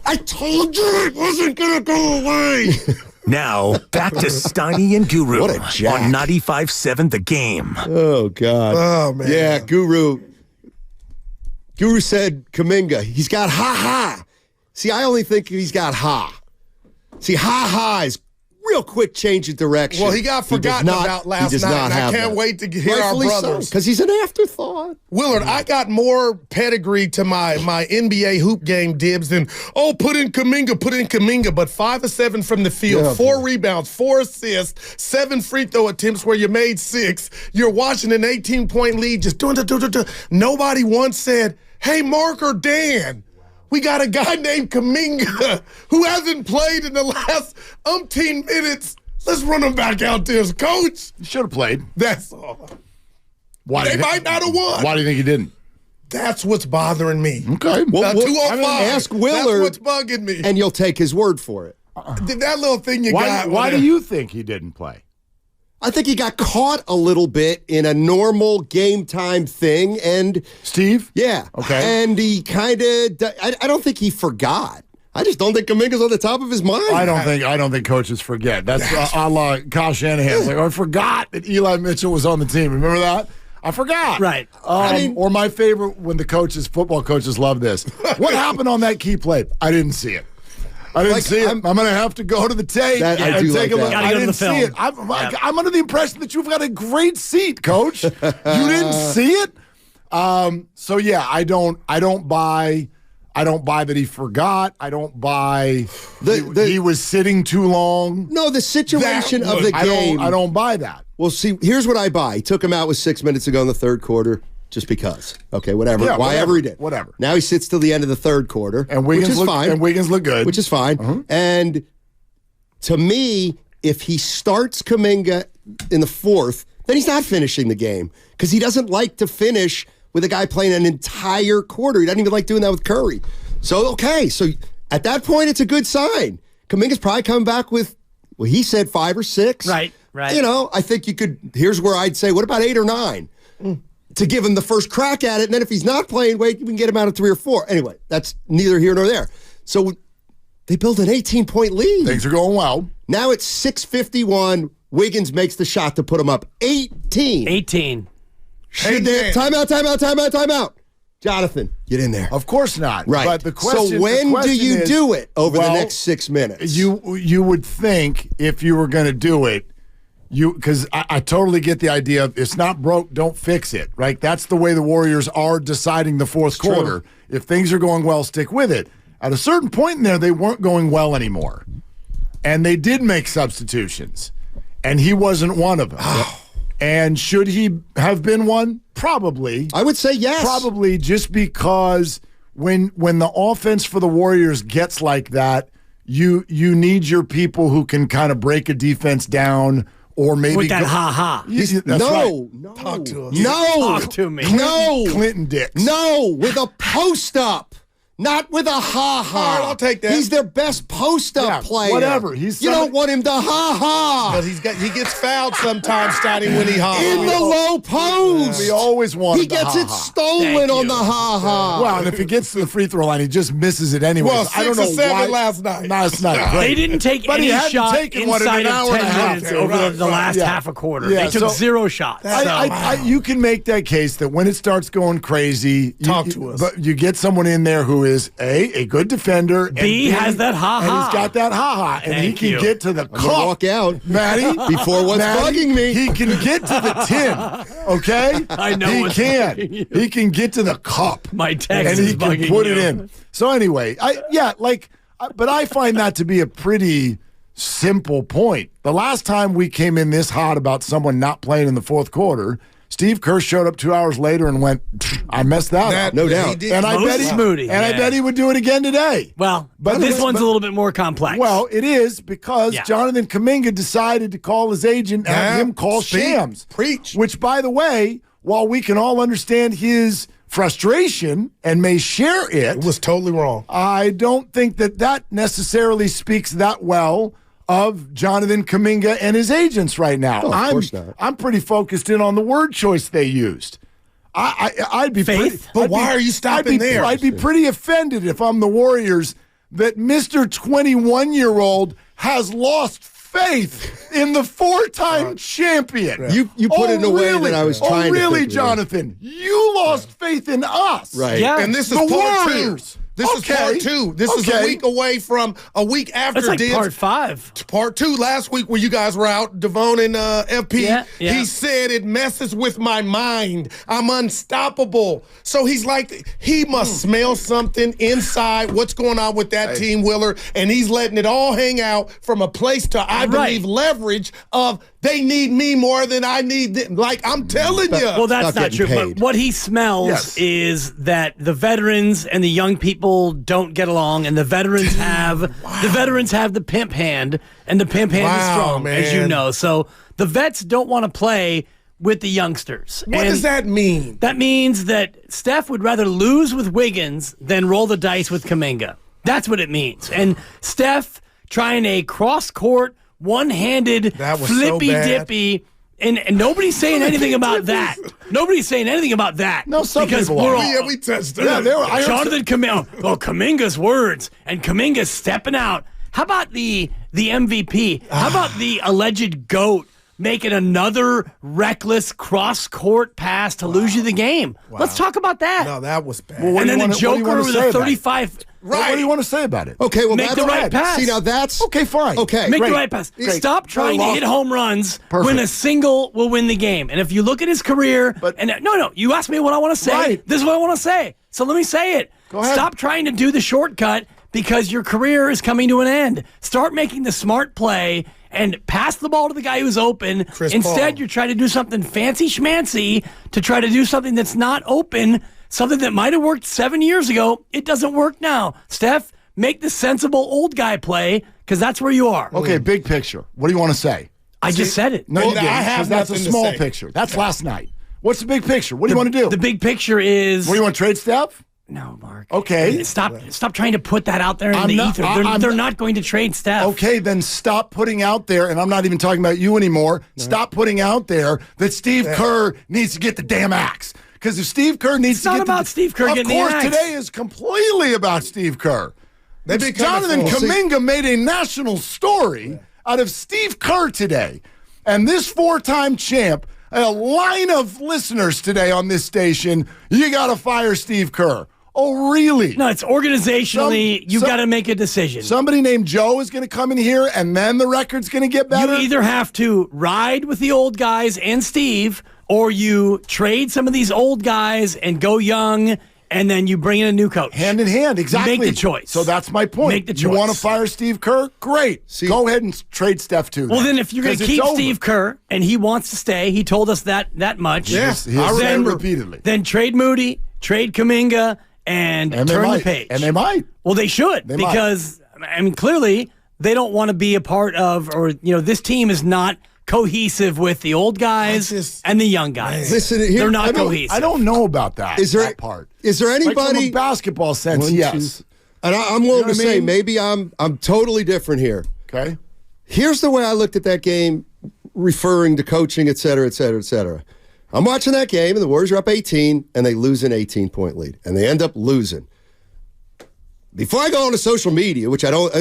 I told you it wasn't going to go away. Now, back to Steiny and Guru What a jack. on 95.7 The Game. Oh, God. Oh, man. Yeah, Guru said Kuminga. He's got ha-ha. See, I only think he's got ha. See, ha-ha is real quick change of direction. Well, he got forgotten about last night, and I can't wait to hear our brothers. Because he's an afterthought. Willard, I got more pedigree to my NBA hoop game, Dibs, than, put in Kuminga. But 5 of 7 from the field, 4 rebounds, 4 assists, 7 free throw attempts where you made 6. You're watching an 18-point lead, just doing. Nobody once said, hey, Mark or Dan, we got a guy named Kuminga who hasn't played in the last umpteen minutes. Let's run him back out there, coach. You should have played. That's all. They might not have won. Why do you think he didn't? That's what's bothering me. Okay. Well, 205. ask Willard. That's what's bugging me. And you'll take his word for it. That little thing you got. Why do you think he didn't play? I think he got caught a little bit in a normal game time thing. And Steve? Yeah. Okay. And he kind of, I don't think he forgot. I just don't think Kuminga's on the top of his mind. I don't think coaches forget. That's a la Kyle Shanahan. Like, I forgot that Eli Mitchell was on the team. Remember that? I forgot. Right. Or my favorite when football coaches love this. What happened on that key play? I didn't see it. I didn't see it. I'm going to have to go to the tape and take a look. I didn't see it. I'm under the impression that you've got a great seat, Coach. You didn't see it? So yeah, I don't buy that he forgot. I don't buy he was sitting too long. No, the situation of the game. I don't buy that. Well, see, here's what I buy. He took him out with 6 minutes to go in the third quarter. Just because. Okay, whatever. Yeah, whatever he did. Whatever. Now he sits till the end of the third quarter, and Wiggins fine. And Wiggins look good. Which is fine. Uh-huh. And to me, if he starts Kuminga in the fourth, then he's not finishing the game because he doesn't like to finish with a guy playing an entire quarter. He doesn't even like doing that with Curry. So, okay. So at that point, it's a good sign. Kuminga's probably coming back with, well, he said 5 or 6. Right. You know, I think you could, here's where I'd say, what about 8 or 9? To give him the first crack at it, and then if he's not playing, we can get him out of 3 or 4. Anyway, that's neither here nor there. So they build an 18-point lead. Things are going well. Now it's 6:51. Wiggins makes the shot to put him up 18. 18. Timeout. Jonathan, get in there. Of course not. Right. But the question, so when do you do it over the next 6 minutes? You would think if you were going to do it, because I totally get the idea of it's not broke, don't fix it, right? That's the way the Warriors are deciding the fourth quarter. True. If things are going well, stick with it. At a certain point in there, they weren't going well anymore. And they did make substitutions. And he wasn't one of them. And should he have been one? Probably. I would say yes. Probably, just because when the offense for the Warriors gets like that, you need your people who can kind of break a defense down. Or maybe with that ha-ha. No. Talk to us. No. Talk to me. No. Clinton Dix. No, with a post-up. Not with a ha-ha. All right, I'll take that. He's their best post-up player. Whatever. You don't want him to ha-ha. But he gets fouled sometimes, Steiny, when he ha-ha. In the low post. We always want He gets it stolen on the ha-ha. Well, and if he gets to the free throw line, he just misses it anyway. Well, I don't know 6 or 7 why. last night. Last night. They didn't take But any he hadn't shot taken one in inside an hour of and a 10 half. minutes over the last half a quarter. Yeah, They took 0 shots. You can make that case that when it starts going crazy, Talk to us. But you get someone in there who is a good defender. B has that ha-ha. And he's got that ha-ha. And he can get to the I'm cup. gonna walk out. Maddie. Before what's bugging me. He can get to the tin. Okay? I know He what's can. bugging you. He can get to the cup. My text And is he can bugging put you. it in. So anyway, but I find that to be a pretty simple point. The last time we came in this hot about someone not playing in the fourth quarter, Steve Kerr showed up 2 hours later and went, I messed that up. No doubt. And I bet he would do it again today. Well, but this one's a little bit more complex. Well, it is because Jonathan Kuminga decided to call his agent and have him call Shams. Preach. Which, by the way, while we can all understand his frustration and may share It was totally wrong. I don't think that necessarily speaks that well of Jonathan Kuminga and his agents right now. Oh, of course not. I'm pretty focused in on the word choice they used. I'd be Faith? But why are you stopping there? I'd be pretty offended if I'm the Warriors that Mr. 21-year-old has lost faith in the 4-time champion. You put it in a way that I was trying to really, think Jonathan? You lost faith in us. Right. Yeah. And this is The part Warriors. 2. This is part 2. This is a week away from a week after It's like Dibs. part 5. Part 2 last week where you guys were out, Devon and FP. Yeah. He said it messes with my mind. I'm unstoppable. So he's like, he must smell something inside. What's going on with that team, Willard? And he's letting it all hang out from a place to, I believe, leverage of they need me more than I need them. Like, I'm telling you. Well, that's not true. paid. But what he smells is that the veterans and the young people don't get along, and the veterans have the pimp hand, and the pimp hand is strong, as you know. So the vets don't want to play with the youngsters. What does that mean? That means that Steph would rather lose with Wiggins than roll the dice with Kuminga. That's what it means. And Steph trying a cross-court, one-handed, flippy-dippy, and nobody's saying anything about that. Nobody's saying anything about that. No, some because people we're are. all, We touched it. Yeah, Jonathan Kuminga. Oh, Kuminga's words and Kuminga's stepping out. How about the MVP? How about the alleged GOAT making another reckless cross-court pass to lose you the game? Let's talk about that. No, that was bad. Well, And then the Joker with a 35. What do you want to say about it? Okay, well, Make that's the right pass. See, now that's Okay, fine. Okay, Make great. the right pass. Stop trying to hit home runs Perfect. when a single will win the game. And if you look at his career, no, you asked me what I want to say. Right. This is what I want to say. So let me say it. Go ahead. Stop trying to do the shortcut because your career is coming to an end. Start making the smart play and pass the ball to the guy who's open. Instead, Paul. you're trying to do something fancy schmancy to try to do something that's not open, something that might have worked 7 years ago. It doesn't work now. Steph, make the sensible old guy play because that's where you are. Okay, big picture. What do you want to say? I just said it. No, Well, you didn't, I have 'cause that's a nothing to small say. picture. That's last night. What's the big picture? What do you want to do? The big picture is What do you want to trade Steph? no, Mark. Okay. Stop trying to put that out there in I'm the not- ether. They're not going to trade Steph. Okay, then stop putting out there, and I'm not even talking about you anymore. Stop putting out there that Steve Kerr needs to get the damn axe. Because if Steve Kerr needs to not get about Steve Kerr getting the Of axe. course, today is completely about Steve Kerr. Jonathan Kuminga made a national story out of Steve Kerr today. And this 4-time champ, a line of listeners today on this station, you got to fire Steve Kerr. Oh, really? No, it's organizationally, you've got to make a decision. Somebody named Joe is going to come in here, and then the record's going to get better? You either have to ride with the old guys and Steve, or you trade some of these old guys and go young, and then you bring in a new coach. Hand in hand, exactly. Make the choice. So that's my point. Make the choice. You want to fire Steve Kerr? Great. Go ahead and trade Steph too. Well, then if you're going to keep Steve Kerr, and he wants to stay, he told us that much. Yes, he has said repeatedly. Then trade Moody, trade Kuminga, and turn the page. And they might. Well, they should because I mean, clearly they don't want to be a part of, or this team is not cohesive with the old guys and the young guys. Listen, here, they're not cohesive. I don't know about that. That part? Is there anybody like from a basketball sense? Yes. And I'm willing to say maybe I'm totally different here. Okay. Here's the way I looked at that game, referring to coaching, et cetera, et cetera, et cetera. I'm watching that game, and the Warriors are up 18, and they lose an 18-point lead, and they end up losing. Before I go on to social media, which I don't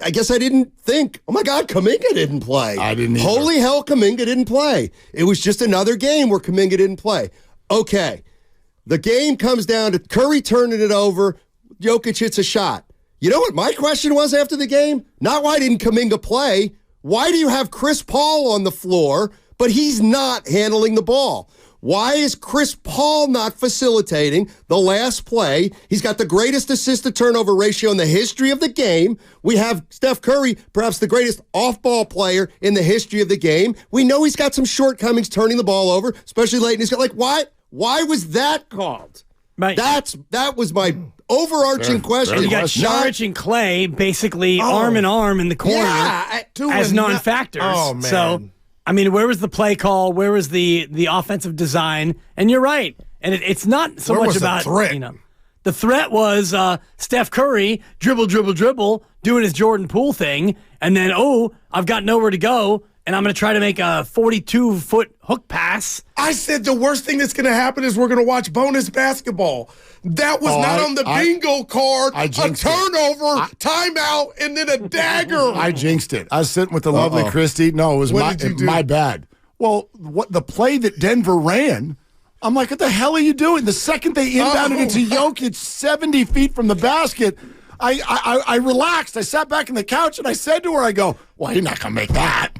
I guess I didn't think, oh my God, Kuminga didn't play. I didn't either. Holy hell, Kuminga didn't play. It was just another game where Kuminga didn't play. Okay, the game comes down to Curry turning it over. Jokic hits a shot. You know what my question was after the game? Not why didn't Kuminga play? Why do you have Chris Paul on the floor, but he's not handling the ball? Why is Chris Paul not facilitating the last play? He's got the greatest assist-to-turnover ratio in the history of the game. We have Steph Curry, perhaps the greatest off-ball player in the history of the game. We know he's got some shortcomings turning the ball over, especially late in his game. Like, why was that called? Right. That was my overarching question. You got Saric and Clay basically arm in arm in the corner as non-factors. Oh, man. So, I mean, where was the play call? Where was the offensive design? And you're right. And it's not so Where much was the about, threat? The threat was Steph Curry, dribble, doing his Jordan Poole thing, and then, I've got nowhere to go. and I'm going to try to make a 42-foot hook pass. I said the worst thing that's going to happen is we're going to watch bonus basketball. That was not on the bingo card. A turnover, timeout, and then a dagger. I jinxed it. I was sitting with the lovely Christy. No, it was my bad. Well, what the play that Denver ran, I'm like, what the hell are you doing? The second they inbounded it to Jokic 70 feet from the basket, I relaxed. I sat back on the couch, and I said to her, I go, well, he's not going to make that.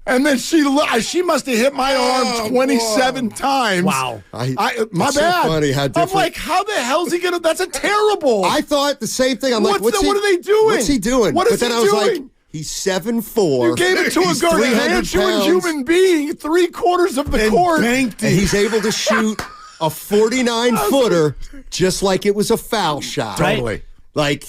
And then she must have hit my arm 27 times. Wow. My bad. So funny how different. I'm like, how the hell is he going to? That's a terrible. I thought the same thing. I'm like, what are they doing? What's he doing? What is but then he I was doing? like, he's 7'4". You gave it to a gargantuan human being, 3/4 of the court. And he's able to shoot a 49-footer just like it was a foul shot. Totally. Like,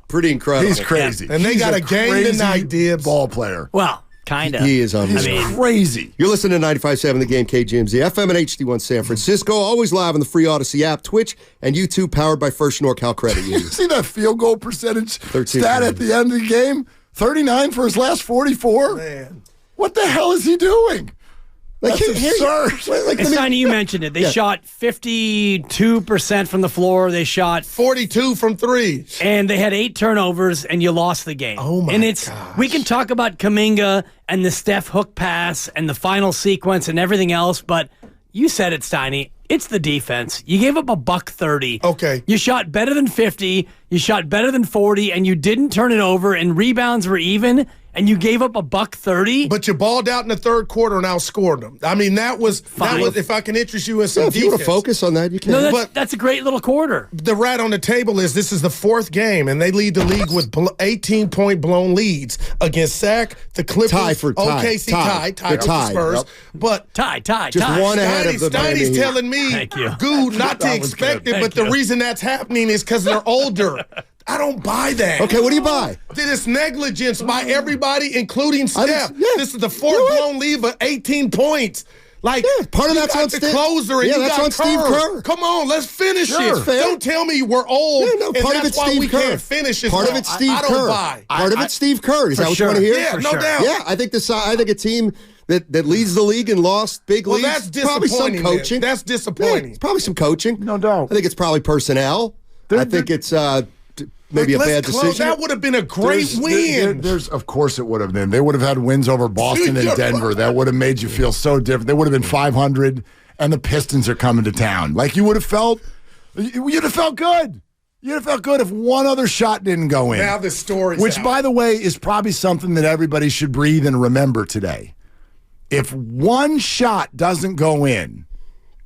pretty incredible. He's crazy. And they got a game tonight, Dibs. Ball player. Well, kind of. He is He's crazy. You're listening to 95.7 The Game, KGMZ, FM and HD1 San Francisco. Always live on the free Odyssey app, Twitch, and YouTube, powered by First NorCal Credit Union. You see that field goal percentage stat at the end of the game? 39 for his last 44? Man. What the hell is he doing? Like, That's absurd. Steiny, you mentioned it. They shot 52% from the floor. They shot 42 from three. And they had 8 turnovers, and you lost the game. Oh, my gosh. We can talk about Kuminga and the Steph hook pass and the final sequence and everything else, but you said it, Steiny. It's the defense. You gave up $130. Okay. You shot better than 50. You shot better than 40, and you didn't turn it over, and rebounds were even, and you gave up $130. But you balled out in the third quarter and outscored them. I mean, that was if I can interest you in some if you want to defense. focus on that, you can. No, that's a great little quarter. The rat on the table is this is the 4th game, and they lead the league with 18-point blown leads against SAC, the Clippers, OKC, tied with the Spurs. Yep. But tie. Just one ahead of the Steiny's telling me, Goo, not to expect it, but the reason that's happening is because they're older. I don't buy that. Okay, what do you buy? That it's negligence by everybody, including Steph. This is the 4th blown lead of 18 points. Like, part of that's on the closer, and you that's got on Steve Kerr. Come on, let's finish it. Fair. Don't tell me we're old, and part of that's it's why Steve we Kerr. can't finish it. Part of it's Steve I Kerr. don't buy. Part of it's Steve Kerr. Is that what sure. you want to hear? Yeah, no doubt. Yeah, I think a team that leads the league and lost big leagues. That's probably some disappointing. coaching. That's disappointing. It's probably some coaching. No doubt. I think it's probably personnel. I think it's maybe a bad decision. That would have been a great win. Of course it would have been. They would have had wins over Boston and Denver. That would have made you feel so different. They would have been 500, and the Pistons are coming to town. Like, you would have felt, you'd have felt good. You'd have felt good if one other shot didn't go in. Now the story's Which, out. by the way, is probably something that everybody should breathe and remember today. If one shot doesn't go in,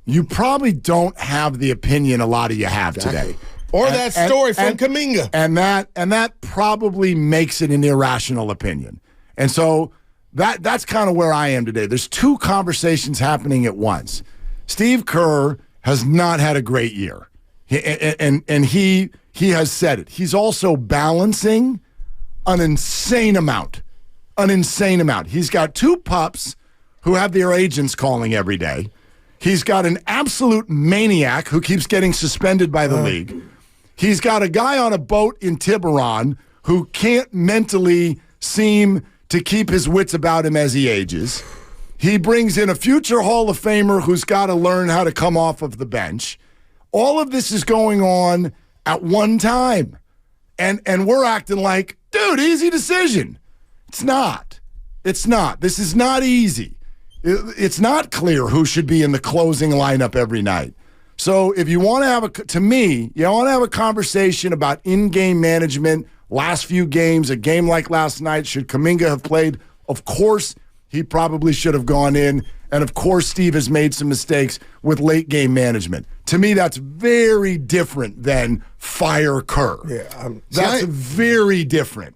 you probably don't have the opinion a lot of you have today. Or that story from Kuminga. And that probably makes it an irrational opinion. And so that's kind of where I am today. There's 2 conversations happening at once. Steve Kerr has not had a great year. And he has said it. He's also balancing an insane amount. He's got 2 pups who have their agents calling every day. He's got an absolute maniac who keeps getting suspended by the league. He's got a guy on a boat in Tiburon who can't mentally seem to keep his wits about him as he ages. He brings in a future Hall of Famer who's got to learn how to come off of the bench. All of this is going on at one time. And we're acting like, dude, easy decision. It's not. This is not easy. It's not clear who should be in the closing lineup every night. So if you want to have a conversation about in-game management, last few games, a game like last night, should Kuminga have played? Of course, he probably should have gone in. And of course, Steve has made some mistakes with late game management. To me, that's very different than fire Kerr. Yeah, that's very different.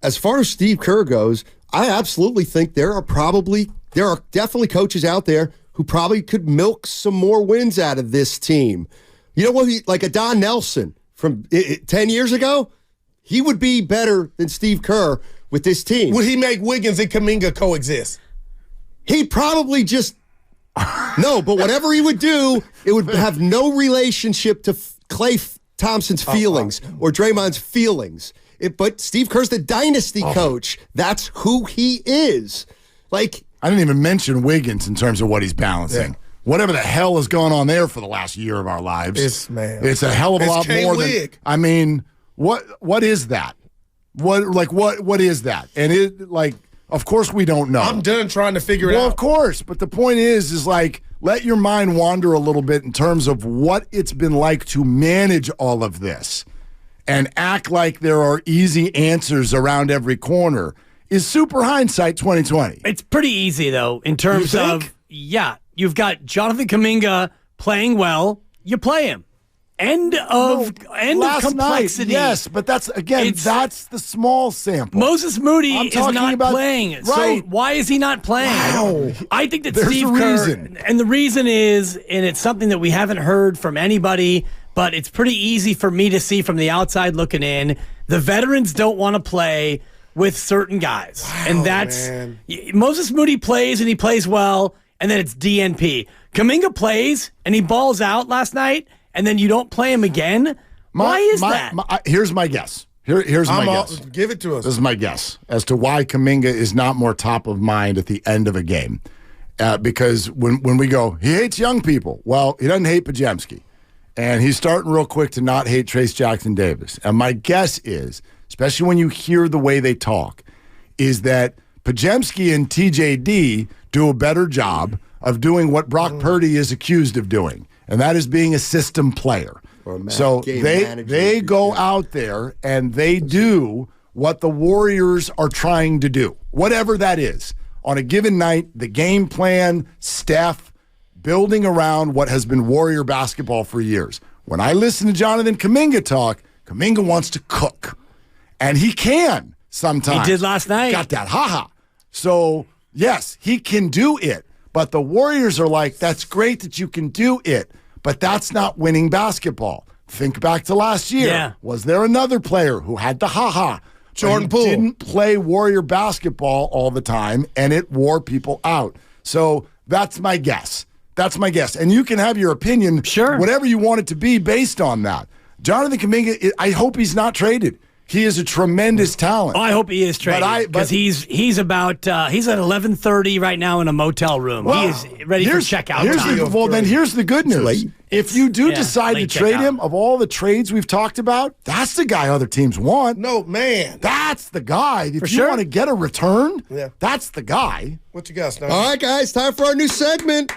As far as Steve Kerr goes, I absolutely think there are definitely coaches out there who probably could milk some more wins out of this team. You know what? Like a Don Nelson from 10 years ago, he would be better than Steve Kerr with this team. Would he make Wiggins and Kuminga coexist? He'd probably just no, but whatever he would do, it would have no relationship to Klay Thompson's feelings or Draymond's feelings. But Steve Kerr's the dynasty coach. That's who he is. Like, I didn't even mention Wiggins in terms of what he's balancing. Yeah. Whatever the hell has gone on there for the last year of our lives. It's a hell of a lot more than. I mean, what is that? What is that? And it like, of course we don't know. I'm done trying to figure it out. Well, of course, but the point is like, let your mind wander a little bit in terms of what it's been like to manage all of this, and act like there are easy answers around every corner. Is super hindsight 2020. It's pretty easy though in terms of you've got Jonathan Kuminga playing well, you play him. End of complexity. Night, yes, but that's the small sample. Moses Moody is not playing. Right. So why is he not playing? Wow. I think that There's Steve Kerr, and the reason is, and it's something that we haven't heard from anybody, but it's pretty easy for me to see from the outside looking in. The veterans don't want to play with certain guys. Wow, and that's Moses Moody plays and he plays well, and then it's DNP. Kuminga plays and he balls out last night, and then you don't play him again. Why is that? Here's my guess. Here's my guess. Give it to us. This is my guess as to why Kuminga is not more top of mind at the end of a game. Because when we go, he hates young people. Well, he doesn't hate Podziemski. And he's starting real quick to not hate Trace Jackson-Davis. And my guess is, especially when you hear the way they talk, is that Podziemski and TJD do a better job of doing what Brock Purdy is accused of doing, and that is being a system player. So they go out there and they do what the Warriors are trying to do, whatever that is. On a given night, the game plan, Steph, building around what has been Warrior basketball for years. When I listen to Jonathan Kuminga talk, Kuminga wants to cook. And he can sometimes. He did last night. Got that ha-ha. So, yes, he can do it. But the Warriors are like, that's great that you can do it, but that's not winning basketball. Think back to last year. Yeah. Was there another player who had the ha-ha? Jordan Poole didn't play Warrior basketball all the time, and it wore people out. So that's my guess. That's my guess. And you can have your opinion, whatever you want it to be based on that. Jonathan Kuminga, I hope he's not traded. He is a tremendous talent. Oh, I hope he is traded because he's at 11:30 right now in a motel room. Well, he is ready for checkout time. Then here's the good news. If you do decide to trade him, of all the trades we've talked about, that's the guy other teams want. No, man. That's the guy. If you want to get a return, that's the guy. What you got, Steiny? All right, guys, time for our new segment.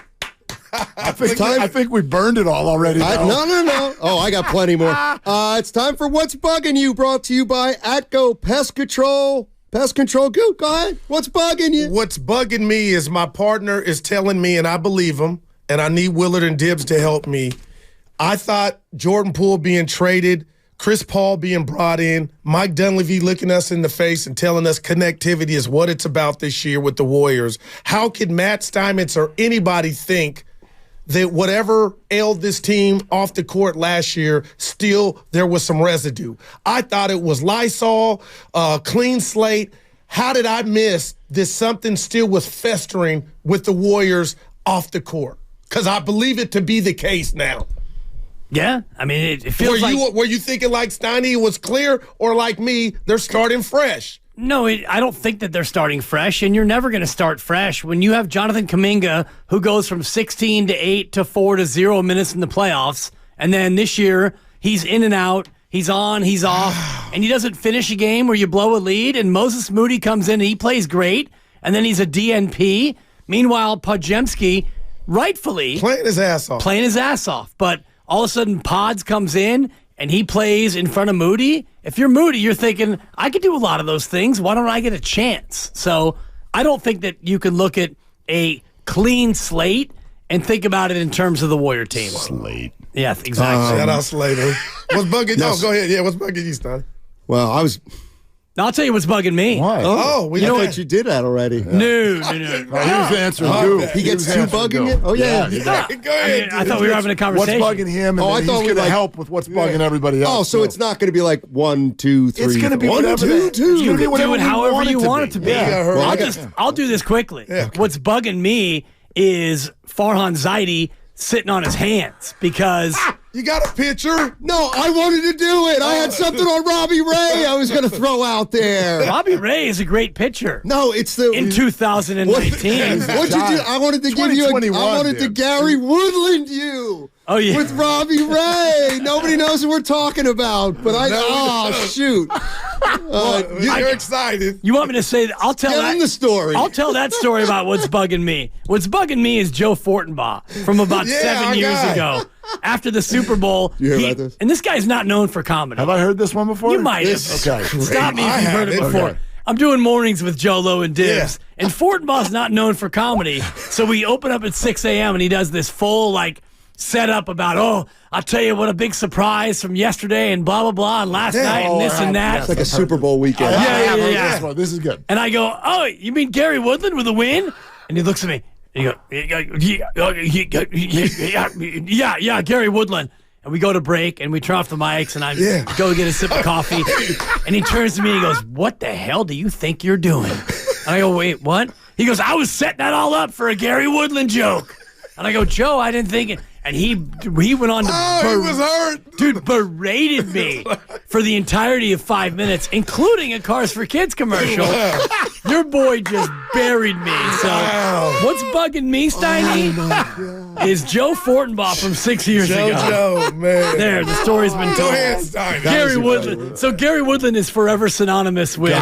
I think we burned it all already. No. Oh, I got plenty more. It's time for What's Bugging You, brought to you by Atco Pest Control. Pest Control, go ahead. What's bugging you? What's bugging me is my partner is telling me, and I believe him, and I need Willard and Dibs to help me. I thought Jordan Poole being traded, Chris Paul being brought in, Mike Dunleavy looking us in the face and telling us connectivity is what it's about this year with the Warriors. How could Matt Steinmetz or anybody think that whatever ailed this team off the court last year, still there was some residue? I thought it was Lysol, clean slate. How did I miss that something still was festering with the Warriors off the court? Because I believe it to be the case now. Yeah, I mean, it feels Were you thinking like Steiny was clear, or like me, they're starting fresh? No, I don't think that they're starting fresh, and you're never going to start fresh when you have Jonathan Kuminga, who goes from 16 to 8 to 4 to 0 minutes in the playoffs, and then this year he's in and out, he's on, he's off, and he doesn't finish a game where you blow a lead, and Moses Moody comes in and he plays great, and then he's a DNP. Meanwhile, Podziemski, rightfully playing his ass off, but all of a sudden Pods comes in and he plays in front of Moody. If you're Moody, you're thinking, I could do a lot of those things. Why don't I get a chance? So I don't think that you can look at a clean slate and think about it in terms of the Warrior team. Slate. Yeah, exactly. Shout out Slater. What's bugging you? Go ahead. Yeah, what's bugging you, Steiny? Well, I'll tell you what's bugging me. Why? You know what? You did that already. No. He was answering He gets two bugging it? Oh, yeah. Go ahead. I thought we were having a conversation. What's bugging him, and then he's going to help with what's bugging everybody else. Oh, so it's not going to be like 1, 2, 3. It's going to be 1, whatever. 2, 2. It's going to be whatever however you want it to be. Yeah. Well, I'll do this quickly. Yeah. What's bugging me is Farhan Zaidi sitting on his hands because You got a pitcher? No, I wanted to do it. I had something on Robbie Ray I was going to throw out there. Robbie Ray is a great pitcher. No, it's the in 2019. What'd you do? I wanted to give you. I wanted to Gary Woodland you. Oh yeah, with Robbie Ray. Nobody knows what we're talking about, but shoot. You're excited. You want me to say that? I'll tell Tell him the story. I'll tell that story about what's bugging me. What's bugging me is Joe Fortenbaugh from about 7 years ago. After the Super Bowl, you hear about this? And this guy's not known for comedy. Have I heard this one before? You might have. Okay. Stop me if you've heard it before. Okay. I'm doing mornings with Jolo and Dibs, and Fortenbaugh's not known for comedy. So we open up at 6 a.m. and he does this full setup about, I'll tell you what a big surprise from yesterday and blah, blah, blah, and last night and this and that. It's like a Super Bowl weekend. Yeah. This is good. And I go, oh, you mean Gary Woodland with a win? And he looks at me. And he goes, yeah, Gary Woodland. And we go to break, and we turn off the mics, and I go get a sip of coffee. And he turns to me and he goes, what the hell do you think you're doing? And I go, wait, what? He goes, I was setting that all up for a Gary Woodland joke. And I go, Joe, I didn't think it. And he went on to he was hurt. Dude, berated me for the entirety of 5 minutes, including a Cars for Kids commercial. Your boy just buried me. So what's bugging me, Steiny, is Joe Fortenbaugh from 6 years ago. Joe, man. There, the story's been told. Go ahead, Steiny. Gary Woodland. So Gary Woodland is forever synonymous with,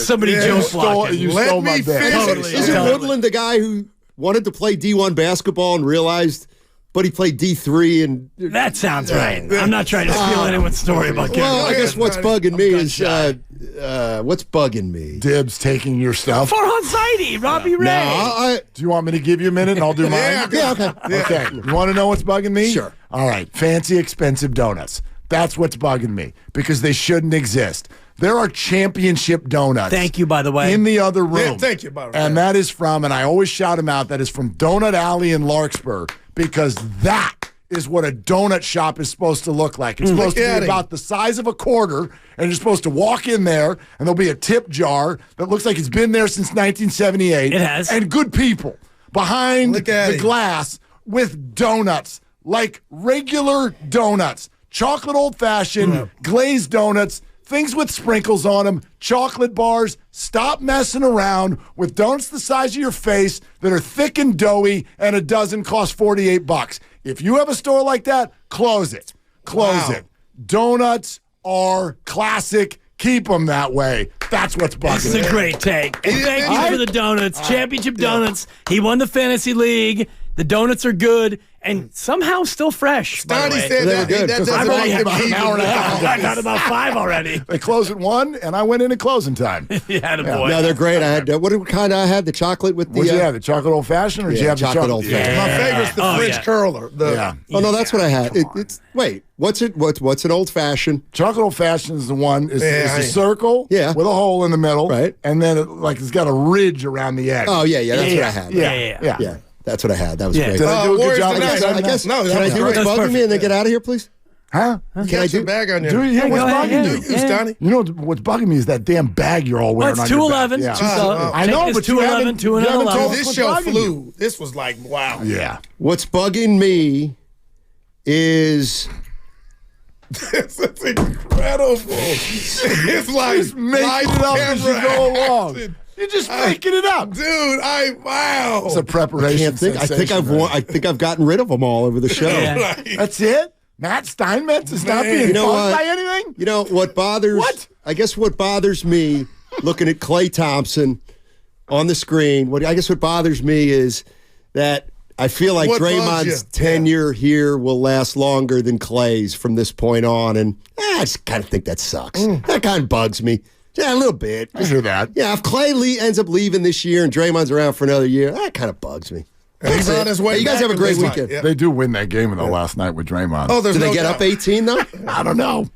somebody Joe blocking. You stole my bet. Totally. Isn't Woodland the guy who wanted to play D1 basketball and realized... But he played D3 and... That sounds right. I'm not trying to steal anyone's story about Gary. Well, I guess what's bugging me is... what's bugging me? Dibs taking your stuff. Farhan Zaidi, Robbie Ray. No, do you want me to give you a minute and I'll do mine? Okay. You want to know what's bugging me? Sure. All right. Fancy, expensive donuts. That's what's bugging me because they shouldn't exist. There are championship donuts. Thank you, by the way. In the other room. Yeah, thank you, by the way. And that is from, and I always shout them out, that is from Donut Alley in Larkspur because that is what a donut shop is supposed to look like. It's supposed to be about the size of a quarter, and you're supposed to walk in there, and there'll be a tip jar that looks like it's been there since 1978. It has. And good people behind the glass with donuts, like regular donuts. Chocolate old-fashioned, glazed donuts, things with sprinkles on them, chocolate bars. Stop messing around with donuts the size of your face that are thick and doughy, and a dozen cost $48. If you have a store like that, close it. Close it. Donuts are classic. Keep them that way. That's what's bugging. This is a great take. And thank you for the donuts. Championship donuts. He won the fantasy league. The donuts are good and somehow still fresh. Steiny said they were good. I've already had about an hour and a half. I've had about 5 already. They close at 1, and I went in at closing time. You had a boy. No, they're great. I had what kind I had? The chocolate with the... What'd you have? The chocolate old fashioned, or did you have the chocolate old fashioned? My favorite's the French curler. Oh no, that's what I had. Wait, what's an old fashioned? Chocolate old fashioned is the one. It's a circle, with a hole in the middle, right? And then it's got a ridge around the edge. Oh yeah, that's what I had. Yeah. That's what I had. That was great. Did I do a good job? I guess. Can I do what's bugging me and then get out of here, please? Huh? Can I do bag on you? What's bugging you? Steiny? You know what's bugging me is that damn bag you're all wearing. Well, it's on your back. 211. I know, but 211, 211. This show flew. This was like, wow. Yeah. What's bugging me is... It's incredible. It's like just making it up as you go along. You're just making it up, dude. Wow. It's a preparation. I think I've gotten rid of them all over the show. That's it. Matt Steinmetz is not being bugged by anything. You know what bothers? What? I guess what bothers me, looking at Klay Thompson on the screen. What bothers me is that I feel like Draymond's tenure here will last longer than Klay's from this point on, and I just kind of think that sucks. That kind of bugs me. Yeah, a little bit. I hear that. Yeah, if Klay ends up leaving this year and Draymond's around for another year, that kind of bugs me. He's on his way. You guys have a great weekend. They do win that game last night with Draymond. Did they get up 18 though? I don't know.